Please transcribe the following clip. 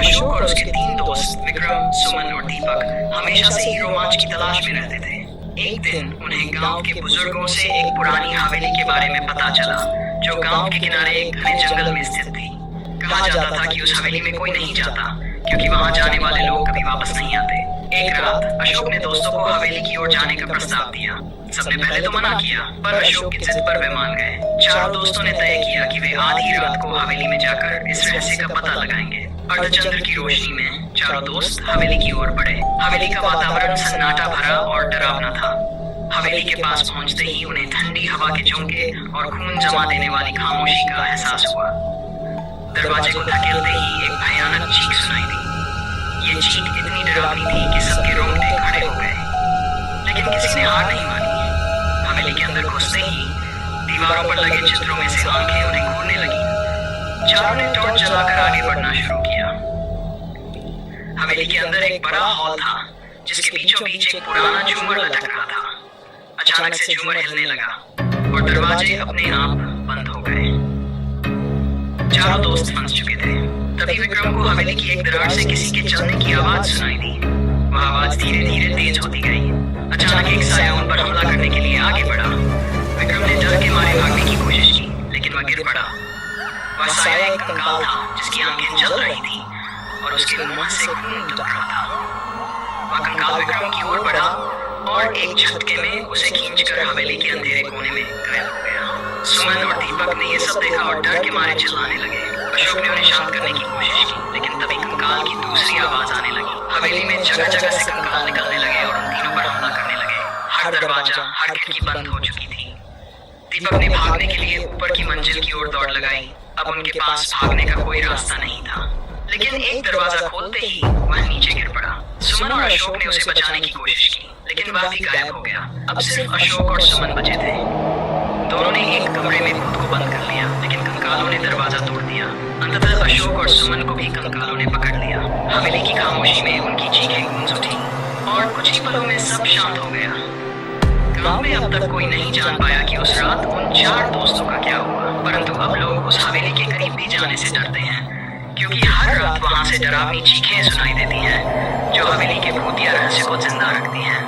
अशोक और उसके 3 दोस्त विक्रम, सुमन और दीपक हमेशा से ही रोमांच की तलाश में रहते थे। एक दिन उन्हें गांव के बुजुर्गों से एक पुरानी हवेली के बारे में पता चला, जो गांव के किनारे एक घने जंगल में स्थित थी। कहा जाता था कि उस हवेली में कोई नहीं जाता, क्योंकि वहां जाने वाले लोग कभी वापस नहीं आते। एक रात अशोक ने दोस्तों को हवेली की ओर जाने का प्रस्ताव दिया। सबने पहले तो मना किया, पर अशोक की जिद पर वे मान गए। चारों दोस्तों ने तय किया कि वे आधी रात को हवेली में जाकर इस रहस्य का पता लगाएंगे। अर्धचंद्र की रोशनी में चारों दोस्त हवेली की ओर बढ़े। हवेली का वातावरण सन्नाटा भरा और डरावना था। हवेली के पास पहुंचते ही उन्हें ठंडी हवा के झोंके और खून जमा देने वाली खामोशी का एहसास हुआ। दरवाजे को धकेलते ही एक भयानक चीख सुनाई दी। ये चीख इतनी डरावनी थी कि सबके रोंगटे खड़े हो गए, लेकिन किसी ने हार नहीं मानी। हवेली के अंदर घुसते ही दीवारों पर लगे चित्रों में से आंखें उन्हें घूरने लगी। चारों ने टॉर्च जलाकर आगे बढ़ना शुरू किया। हवेली के अंदर एक बड़ा हॉल था, जिसके बीचों बीच एक पुराना झूमर लटक रहा था। अचानक से झूमर हिलने लगा और दरवाजे अपने आप बंद हो गए। चारों दोस्त फंस चुके थे। तभी विक्रम को हवेली की एक दरार से किसी के चलने की आवाज सुनाई दी। वह आवाज धीरे धीरे तेज होती गई। अचानक एक साया उन पर हमला करने के लिए आगे बढ़ा। विक्रम ने डर के मारे भागने की कोशिश की, लेकिन वह गिर पड़ा। वह साया एक कंकाल था, जिसकी आंखें जल रही थी और उसके मुंह से खून टपक रहा था। वह कंकाल विक्रम की ओर बढ़ा और एक झटके में उसे खींचकर हवेली के अंधेरे कोने में गायब हो गया। सुमन और दीपक ने यह सब देखा और डर के मारे चिल्लाने लगे। अशोक ने उन्हें शांत करने की कोशिश की, लेकिन तभी कंकाल की दूसरी आवाज आने लगी। हवेली में जगह जगह से कंकाल निकलने लगे और उन तीनों पर हमला करने लगे। हर दरवाजा, हर खिड़की बंद हो चुकी थी। दीपक ने भागने के लिए ऊपर की मंजिल की ओर दौड़ लगाई। अब उनके पास भागने का कोई रास्ता नहीं था, लेकिन एक दरवाजा खोलते ही वह नीचे गिर पड़ा। सुमन और अशोक ने उसे बचाने की कोशिश की, लेकिन वह भी गायब हो गया। अब सिर्फ अशोक और सुमन बचे थे। दोनों ने एक कमरे में खुद को बंद कर लिया, लेकिन कंकालों ने दरवाजा तोड़ दिया। अंततः अशोक और सुमन को भी कंकालों ने पकड़ लिया। हवेली की खामोशी में उनकी चीखें गूंज उठी और कुछ ही पलों में सब शांत हो गया। गांव में अब तक कोई नहीं जान पाया कि उस रात उन 4 दोस्तों का क्या हुआ, परंतु अब लोग उस हवेली के करीब भी जाने से डरते हैं, क्योंकि हर रात वहां से डरावनी चीखें सुनाई देती हैं, जो हवेली के भूतिया रहस्य को जिंदा रखती हैं।